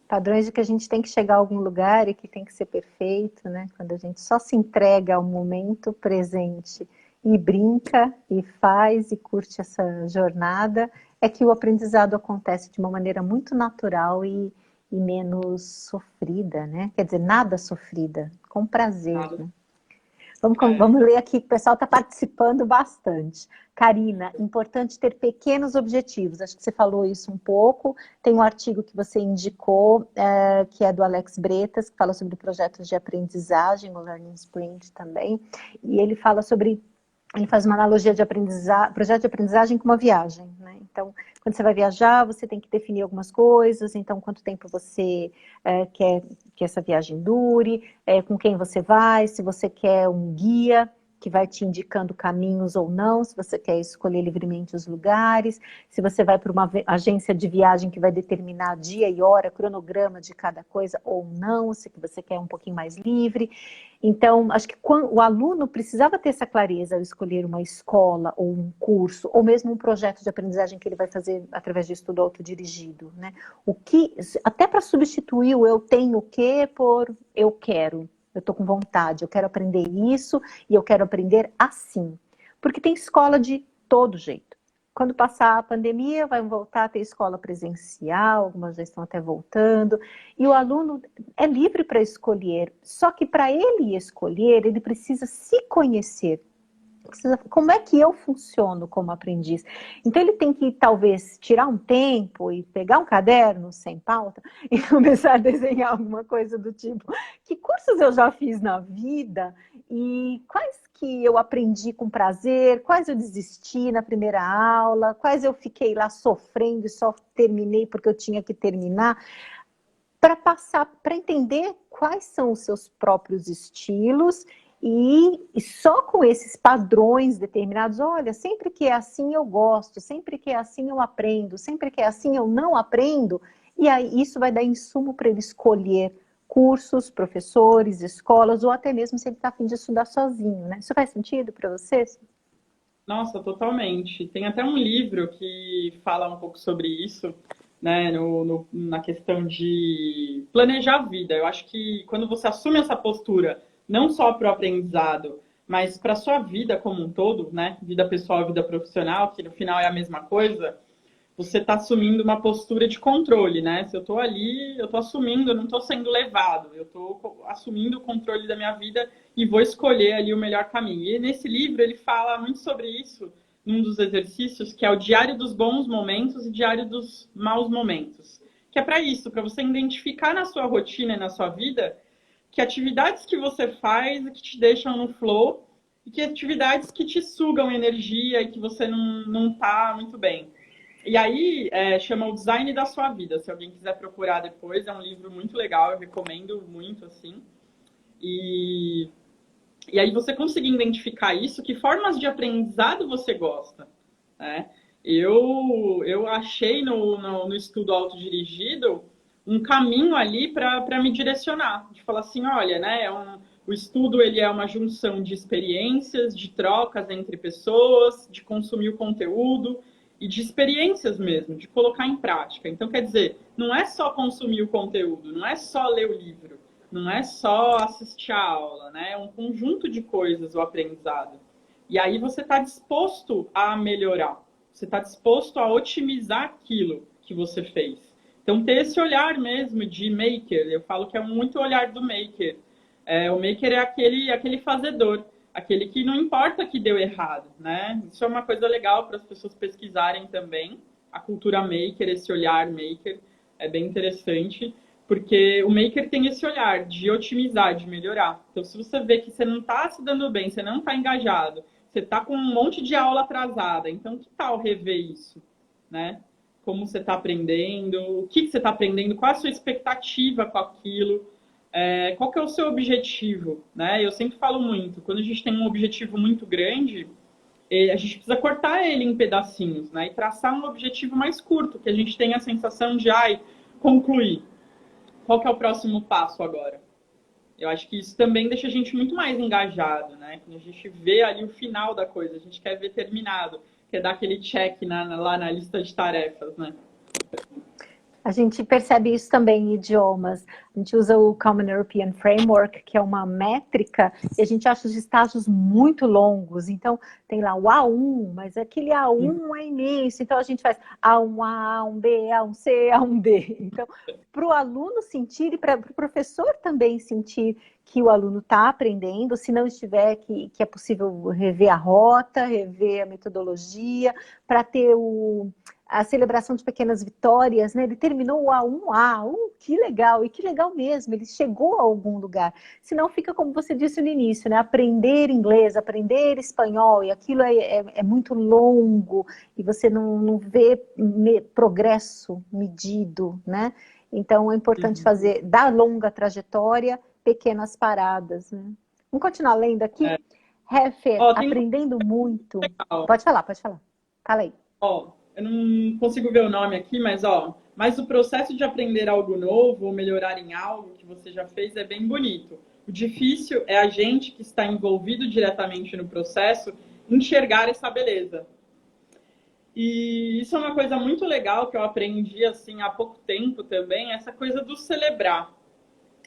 Padrões de que a gente tem que chegar a algum lugar e que tem que ser perfeito, né? Quando a gente só se entrega ao momento presente e brinca e faz e curte essa jornada, é que o aprendizado acontece de uma maneira muito natural e menos sofrida, né? Quer dizer, nada sofrida, com prazer, Nada. né? Vamos ler aqui, que o pessoal está participando bastante. Karina, importante ter pequenos objetivos. Acho que você falou isso um pouco. Tem um artigo que você indicou, que é do Alex Bretas, que fala sobre projetos de aprendizagem, o Learning Sprint também. E ele fala sobre... Ele faz uma analogia de projeto de aprendizagem com uma viagem, né? Então, quando você vai viajar, você tem que definir algumas coisas. Então, quanto tempo você quer que essa viagem dure, com quem você vai, se você quer um guia que vai te indicando caminhos ou não, se você quer escolher livremente os lugares, se você vai para uma agência de viagem que vai determinar dia e hora, cronograma de cada coisa ou não, se você quer um pouquinho mais livre. Então, acho que o aluno precisava ter essa clareza ao escolher uma escola ou um curso, ou mesmo um projeto de aprendizagem que ele vai fazer através de estudo autodirigido, né? Até para substituir o eu tenho o quê por eu quero. Eu estou com vontade, eu quero aprender isso e eu quero aprender assim. Porque tem escola de todo jeito. Quando passar a pandemia, vai voltar a ter escola presencial, algumas já estão até voltando. E o aluno é livre para escolher. Só que para ele escolher, ele precisa se conhecer. Como é que eu funciono como aprendiz? Então ele tem que talvez tirar um tempo e pegar um caderno sem pauta e começar a desenhar alguma coisa do tipo, que cursos eu já fiz na vida e quais que eu aprendi com prazer, quais eu desisti na primeira aula, quais eu fiquei lá sofrendo e só terminei porque eu tinha que terminar, para entender quais são os seus próprios estilos. E só com esses padrões determinados, olha, sempre que é assim eu gosto, sempre que é assim eu aprendo, sempre que é assim eu não aprendo, e aí isso vai dar insumo para ele escolher cursos, professores, escolas, ou até mesmo se ele está a fim de estudar sozinho, né? Isso faz sentido para vocês? Nossa, totalmente. Tem até um livro que fala um pouco sobre isso, né, na questão de planejar a vida. Eu acho que quando você assume essa postura, não só para o aprendizado, mas para a sua vida como um todo, né, vida pessoal e vida profissional, que no final é a mesma coisa, você está assumindo uma postura de controle, né? Se eu estou ali, eu estou assumindo, eu não estou sendo levado, eu estou assumindo o controle da minha vida e vou escolher ali o melhor caminho. E nesse livro ele fala muito sobre isso, num dos exercícios, que é o diário dos bons momentos e diário dos maus momentos. Que é para isso, para você identificar na sua rotina e na sua vida que atividades que você faz e que te deixam no flow e que atividades que te sugam energia e que você não tá muito bem. E aí, chama O Design da Sua Vida. Se alguém quiser procurar depois, é um livro muito legal, eu recomendo muito, assim. E aí você conseguir identificar isso, que formas de aprendizado você gosta, né? Eu achei no estudo autodirigido um caminho ali para me direcionar, de falar assim, olha, né, o estudo ele é uma junção de experiências, de trocas entre pessoas, de consumir o conteúdo e de experiências mesmo, de colocar em prática. Então, quer dizer, não é só consumir o conteúdo, não é só ler o livro, não é só assistir a aula, né? É um conjunto de coisas o aprendizado. E aí você está disposto a melhorar, você está disposto a otimizar aquilo que você fez. Então, ter esse olhar mesmo de maker, eu falo que é muito olhar do maker. O maker é aquele fazedor, aquele que não importa que deu errado, né? Isso é uma coisa legal para as pessoas pesquisarem também. A cultura maker, esse olhar maker, é bem interessante, porque o maker tem esse olhar de otimizar, de melhorar. Então, se você vê que você não está se dando bem, você não está engajado, você está com um monte de aula atrasada, então que tal rever isso, né? Como você está aprendendo, o que você está aprendendo, qual a sua expectativa com aquilo, qual que é o seu objetivo, né? Eu sempre falo muito, quando a gente tem um objetivo muito grande, a gente precisa cortar ele em pedacinhos, né? E traçar um objetivo mais curto, que a gente tenha a sensação de, concluir. Qual que é o próximo passo agora? Eu acho que isso também deixa a gente muito mais engajado, né? Quando a gente vê ali o final da coisa, a gente quer ver terminado, quer dar aquele check lá na lista de tarefas, né? A gente percebe isso também em idiomas. A gente usa o Common European Framework, que é uma métrica, e a gente acha os estágios muito longos. Então, tem lá o A1, mas aquele A1 é imenso. Então, a gente faz A1A, A1B, A1C, A1D. Então, para o aluno sentir e para o professor também sentir que o aluno está aprendendo, se não estiver, que é possível rever a rota, rever a metodologia, para ter a celebração de pequenas vitórias, né? Ele terminou o A1A, que legal, e que legal mesmo, ele chegou a algum lugar. Senão fica como você disse no início, né? Aprender inglês, aprender espanhol, e aquilo é muito longo, e você não vê progresso medido, né? Então é importante fazer, da longa trajetória, pequenas paradas, né? Vamos continuar lendo aqui? Heffer, aprendendo muito. Legal. Pode falar. Fala aí. Eu não consigo ver o nome aqui, mas o processo de aprender algo novo ou melhorar em algo que você já fez é bem bonito. O difícil é a gente que está envolvido diretamente no processo enxergar essa beleza. E isso é uma coisa muito legal que eu aprendi assim há pouco tempo também, essa coisa do celebrar.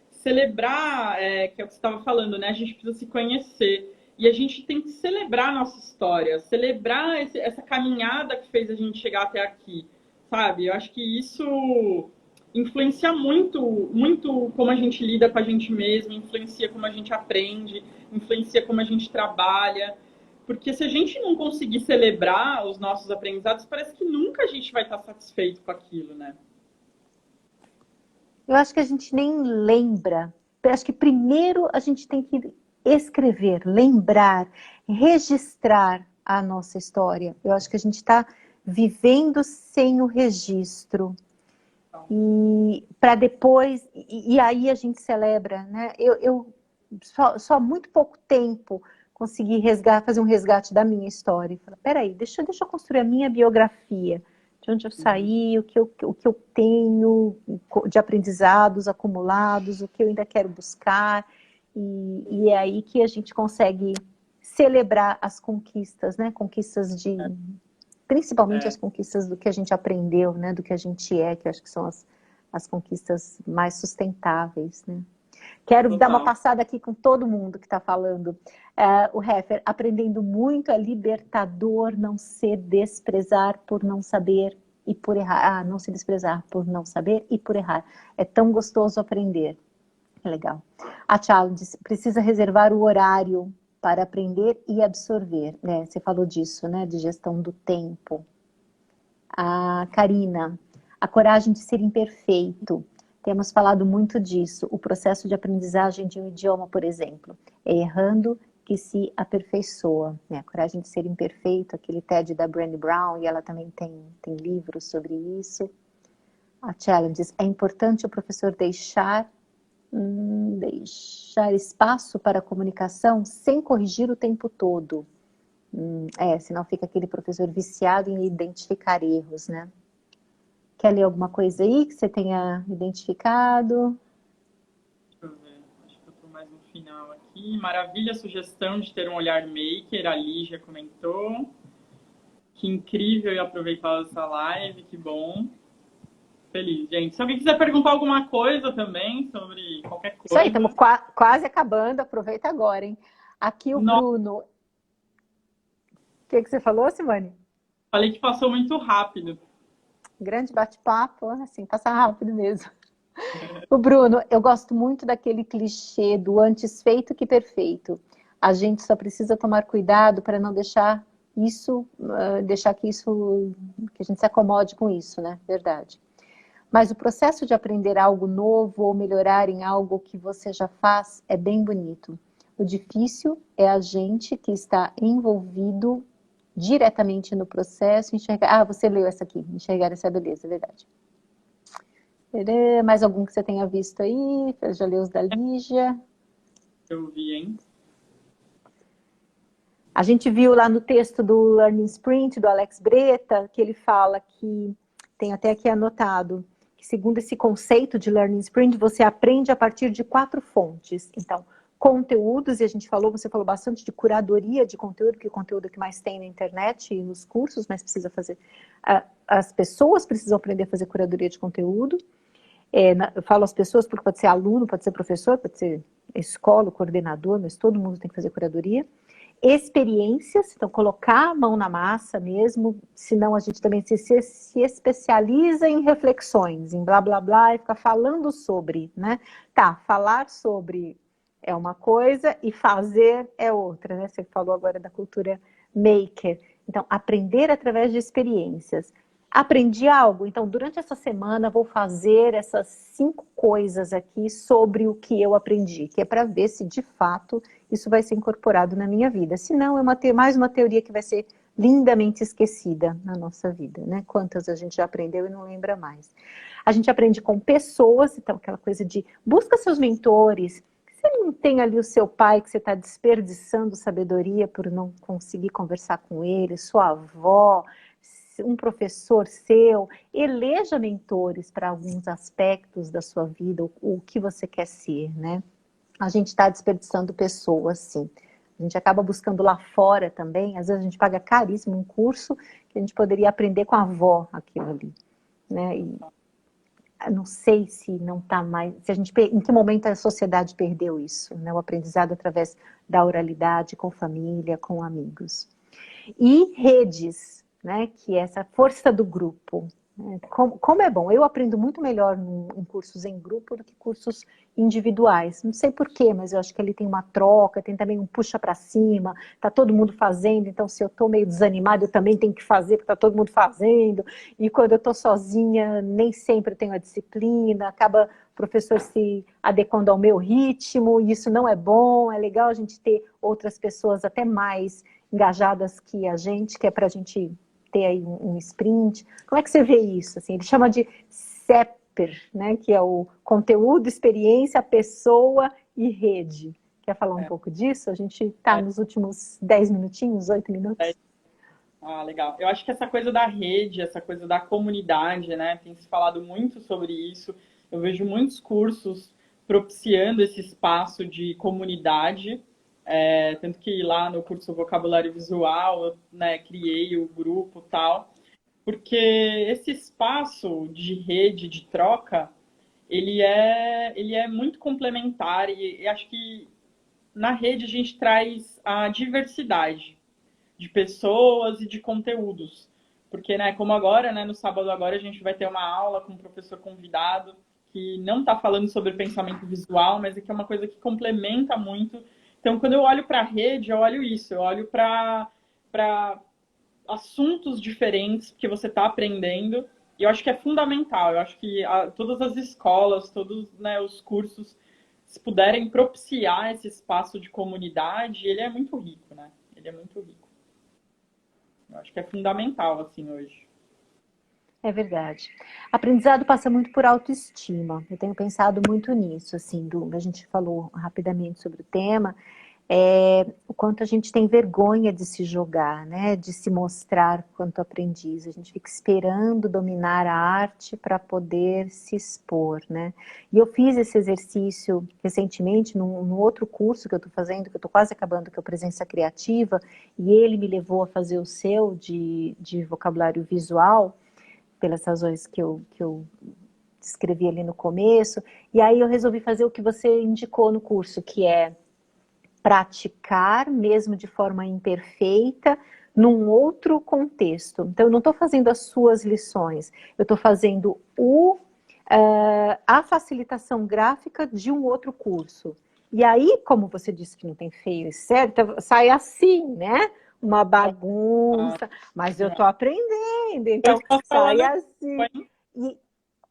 Celebrar, que é o que você estava falando, né? A gente precisa se conhecer. E a gente tem que celebrar a nossa história, celebrar essa caminhada que fez a gente chegar até aqui, sabe? Eu acho que isso influencia muito, muito como a gente lida com a gente mesmo, influencia como a gente aprende, influencia como a gente trabalha. Porque se a gente não conseguir celebrar os nossos aprendizados, parece que nunca a gente vai estar satisfeito com aquilo, né? Eu acho que a gente nem lembra. Eu acho que primeiro a gente tem que escrever, lembrar, registrar a nossa história. Eu acho que a gente está vivendo sem o registro. E para depois, e aí a gente celebra, né? Eu só há muito pouco tempo consegui fazer um resgate da minha história. Peraí, deixa eu construir a minha biografia. De onde eu saí, o que eu tenho de aprendizados acumulados, o que eu ainda quero buscar. E é aí que a gente consegue celebrar as conquistas, né? Conquistas principalmente as conquistas do que a gente aprendeu, né? Do que a gente que eu acho que são as conquistas mais sustentáveis, né? Quero dar uma passada aqui com todo mundo que está falando. O Heffer, aprendendo muito é libertador não se desprezar por não saber e por errar. Não se desprezar por não saber e por errar. É tão gostoso aprender. Legal. A Charles diz, precisa reservar o horário para aprender e absorver, né? Você falou disso, né? De gestão do tempo. A Karina, a coragem de ser imperfeito. Temos falado muito disso. O processo de aprendizagem de um idioma, por exemplo, é errando que se aperfeiçoa, né? A coragem de ser imperfeito, aquele TED da Brené Brown, e ela também tem livros sobre isso. A Challenges, é importante o professor deixar espaço para a comunicação sem corrigir o tempo todo. Senão fica aquele professor viciado em identificar erros, né? Quer ler alguma coisa aí que você tenha identificado? Deixa eu ver, acho que eu tô mais no final aqui. Maravilha a sugestão de ter um olhar maker, a Lígia comentou. Que incrível e aproveitar essa live, que bom. Feliz, gente. Se alguém quiser perguntar alguma coisa também sobre qualquer coisa. Isso aí, estamos quase acabando, aproveita agora, hein? Aqui o Bruno. O que você falou, Simone? Falei que passou muito rápido. Grande bate-papo, assim, passa rápido mesmo. O Bruno, eu gosto muito daquele clichê do antes feito que perfeito. A gente só precisa tomar cuidado para não deixar isso, que a gente se acomode com isso, né? Verdade. Mas o processo de aprender algo novo ou melhorar em algo que você já faz é bem bonito. O difícil é a gente que está envolvido diretamente no processo, enxergar... Ah, você leu essa aqui, enxergar essa beleza, é verdade. Mais algum que você tenha visto aí? Já leu os da Lígia? Eu vi, hein? A gente viu lá no texto do Learning Sprint, do Alex Breta, que ele fala que, tem até aqui anotado, que segundo esse conceito de Learning Sprint, você aprende a partir de 4 fontes. Então, conteúdos, e você falou bastante de curadoria de conteúdo, que o conteúdo que mais tem na internet e nos cursos, mas precisa fazer... As pessoas precisam aprender a fazer curadoria de conteúdo. Eu falo as pessoas porque pode ser aluno, pode ser professor, pode ser escola, coordenador, mas todo mundo tem que fazer curadoria. Experiências, então colocar a mão na massa mesmo, senão a gente também se especializa em reflexões, em blá blá blá, e fica falando sobre, né? Tá, falar sobre é uma coisa e fazer é outra, né? Você falou agora da cultura maker. Então, aprender através de experiências. Aprendi algo? Então, durante essa semana, vou fazer essas 5 coisas aqui sobre o que eu aprendi, que é para ver se, de fato, isso vai ser incorporado na minha vida. Se não, é mais uma teoria que vai ser lindamente esquecida na nossa vida, né? Quantas a gente já aprendeu e não lembra mais. A gente aprende com pessoas, então, aquela coisa de busca seus mentores. Você não tem ali o seu pai que você está desperdiçando sabedoria por não conseguir conversar com ele, sua avó, um professor seu, eleja mentores para alguns aspectos da sua vida, o que você quer ser, né? A gente está desperdiçando pessoas, sim. A gente acaba buscando lá fora também, às vezes a gente paga caríssimo um curso que a gente poderia aprender com a avó aquilo ali, né? E não sei se não está mais, em que momento a sociedade perdeu isso, né? O aprendizado através da oralidade, com família, com amigos. E redes, né, que é essa força do grupo. Né? Como é bom, eu aprendo muito melhor em cursos em grupo do que cursos individuais. Não sei porquê, mas eu acho que ele tem uma troca, tem também um puxa para cima, tá todo mundo fazendo, então se eu estou meio desanimado, eu também tenho que fazer, porque tá todo mundo fazendo. E quando eu estou sozinha, nem sempre eu tenho a disciplina, acaba o professor se adequando ao meu ritmo, e isso não é bom, é legal a gente ter outras pessoas até mais engajadas que a gente, que é para a gente ter aí um sprint. Como é que você vê isso? Assim, ele chama de CEPER, né, que é o conteúdo, experiência, pessoa e rede. Quer falar um pouco disso? A gente está nos últimos 10 minutinhos, 8 minutos. Ah, legal. Eu acho que essa coisa da rede, essa coisa da comunidade, né, tem se falado muito sobre isso. Eu vejo muitos cursos propiciando esse espaço de comunidade. Tanto que lá no curso Vocabulário Visual, eu, né, criei o grupo e tal, porque esse espaço de rede, de troca, ele é muito complementar e acho que na rede a gente traz a diversidade de pessoas e de conteúdos. Porque, né, como agora, né, no sábado agora, a gente vai ter uma aula com um professor convidado que não está falando sobre pensamento visual, mas é que é uma coisa que complementa muito Então, quando eu olho para a rede, eu olho isso, eu olho para assuntos diferentes que você está aprendendo, e eu acho que é fundamental. Eu acho que todas as escolas, todos, né, os cursos, se puderem propiciar esse espaço de comunidade, ele é muito rico, né? Ele é muito rico. Eu acho que é fundamental, assim, hoje. É verdade. Aprendizado passa muito por autoestima. Eu tenho pensado muito nisso, assim, a gente falou rapidamente sobre o tema, o quanto a gente tem vergonha de se jogar, né? De se mostrar quanto aprendiz. A gente fica esperando dominar a arte para poder se expor, né? E eu fiz esse exercício recentemente num outro curso que eu estou fazendo, que eu estou quase acabando, que é o Presença Criativa, e ele me levou a fazer o seu de vocabulário visual, pelas razões que eu descrevi ali no começo, e aí eu resolvi fazer o que você indicou no curso, que é praticar, mesmo de forma imperfeita, num outro contexto. Então, eu não estou fazendo as suas lições, eu estou fazendo a facilitação gráfica de um outro curso. E aí, como você disse que não tem feio e certo, sai assim, né? Uma bagunça, mas eu estou aprendendo, então Depois posta lá sai no grupo, assim. hein?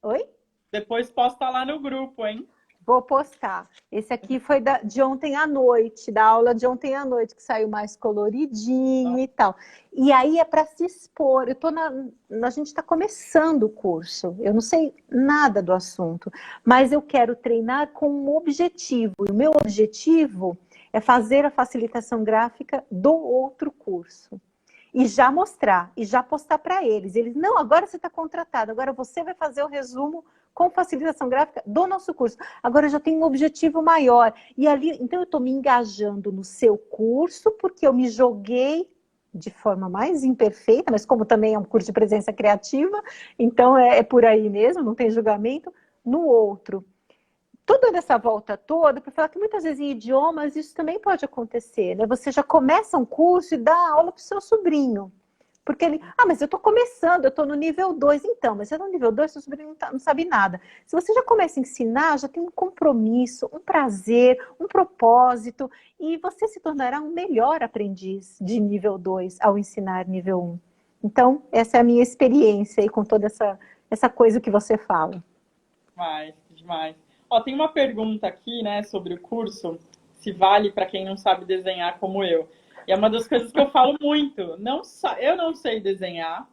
Oi? Depois posta lá no grupo, hein? Vou postar. Esse aqui foi de ontem à noite, da aula de ontem à noite, que saiu mais coloridinho e tal. E aí é para se expor. A gente está começando o curso. Eu não sei nada do assunto, mas eu quero treinar com um objetivo. E o meu objetivo é fazer a facilitação gráfica do outro curso. E já mostrar, e já postar para eles. Eles, não, agora você está contratado, agora você vai fazer o resumo com facilitação gráfica do nosso curso. Agora eu já tenho um objetivo maior. E ali, então eu estou me engajando no seu curso, porque eu me joguei de forma mais imperfeita, mas como também é um curso de presença criativa, então é por aí mesmo, não tem julgamento, no outro. Toda essa volta toda, para falar que muitas vezes em idiomas isso também pode acontecer, né? Você já começa um curso e dá aula para o seu sobrinho. Porque ele, mas eu estou começando, eu estou no nível 2, então, mas você está no nível 2, seu sobrinho não sabe nada. Se você já começa a ensinar, já tem um compromisso, um prazer, um propósito, e você se tornará um melhor aprendiz de nível 2 ao ensinar nível 1. Então, essa é a minha experiência aí com toda essa coisa que você fala. Demais, demais. Ó, tem uma pergunta aqui, né, sobre o curso, se vale para quem não sabe desenhar como eu. E é uma das coisas que eu falo muito. Eu não sei desenhar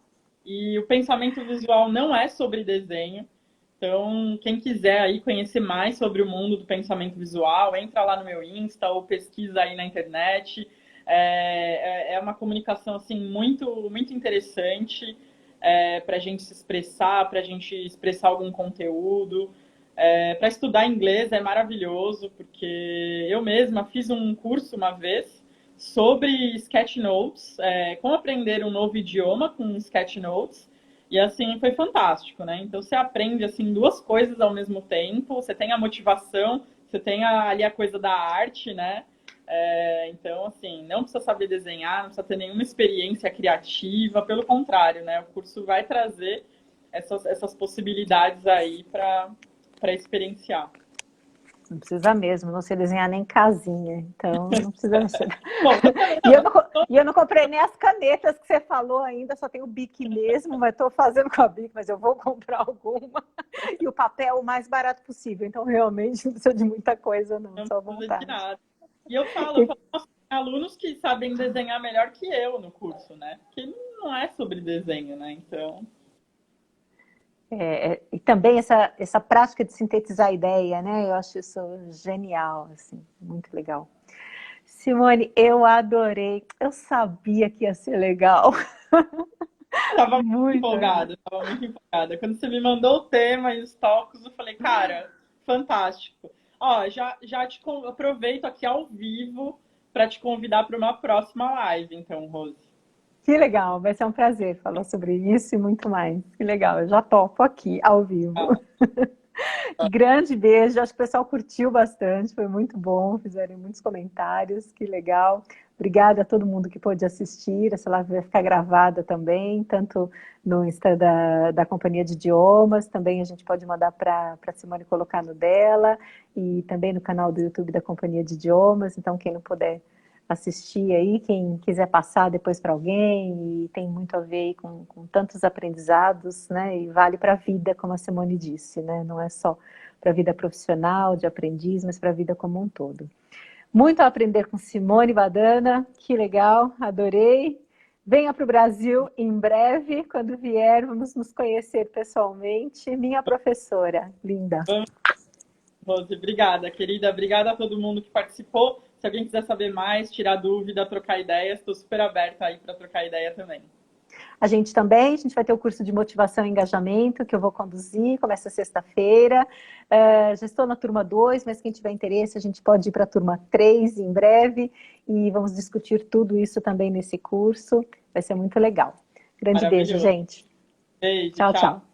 e o pensamento visual não é sobre desenho. Então, quem quiser aí conhecer mais sobre o mundo do pensamento visual, entra lá no meu Insta ou pesquisa aí na internet. É uma comunicação assim muito, muito interessante para a gente se expressar, para a gente expressar algum conteúdo. Para estudar inglês é maravilhoso, porque eu mesma fiz um curso uma vez sobre sketchnotes, como aprender um novo idioma com sketchnotes, e assim foi fantástico, né? Então você aprende assim duas coisas ao mesmo tempo, você tem a motivação, você tem ali a coisa da arte, né? Então, assim, não precisa saber desenhar, não precisa ter nenhuma experiência criativa, pelo contrário, né? O curso vai trazer essas possibilidades aí para experienciar. Não precisa mesmo, não sei desenhar nem casinha, então não precisa ser. Bom, E eu não comprei nem as canetas que você falou ainda, só tenho o Bic mesmo, mas estou fazendo com a Bic, mas eu vou comprar alguma. E o papel o mais barato possível, então realmente não precisa de muita coisa não, só vontade. De nada. E eu falo, nossa, tem alunos que sabem desenhar melhor que eu no curso, né? Porque não é sobre desenho, né? Então... E também essa prática de sintetizar a ideia, né? Eu acho isso genial, assim, muito legal. Simone, eu adorei. Eu sabia que ia ser legal. Tava muito empolgada, tava muito empolgada. Quando você me mandou o tema e os tópicos, eu falei, cara, fantástico. Ó, já aproveito aqui ao vivo para te convidar para uma próxima live, então, Rose. Que legal, vai ser um prazer falar sobre isso e muito mais. Que legal, eu já topo aqui, ao vivo. Grande beijo, acho que o pessoal curtiu bastante, foi muito bom, fizeram muitos comentários, que legal. Obrigada a todo mundo que pôde assistir. Essa live vai ficar gravada também, tanto no Insta da Companhia de Idiomas, também a gente pode mandar para a Simone colocar no dela, e também no canal do YouTube da Companhia de Idiomas. Então, quem não puder assistir aí, quem quiser passar depois para alguém, e tem muito a ver aí com tantos aprendizados, né? E vale para a vida, como a Simone disse, né? Não é só para a vida profissional, de aprendiz, mas para a vida como um todo. Muito a aprender com Simone Badana, que legal, adorei. Venha para o Brasil em breve, quando vier, vamos nos conhecer pessoalmente. Minha professora, linda. Rose, obrigada, querida. Obrigada a todo mundo que participou. Se alguém quiser saber mais, tirar dúvida, trocar ideias, estou super aberta aí para trocar ideia também. A gente também, a gente vai ter o curso de motivação e engajamento, que eu vou conduzir, começa sexta-feira. Já estou na turma 2, mas quem tiver interesse, a gente pode ir para a turma 3 em breve, e vamos discutir tudo isso também nesse curso. Vai ser muito legal. Grande beijo, gente. Beijo, tchau, tchau.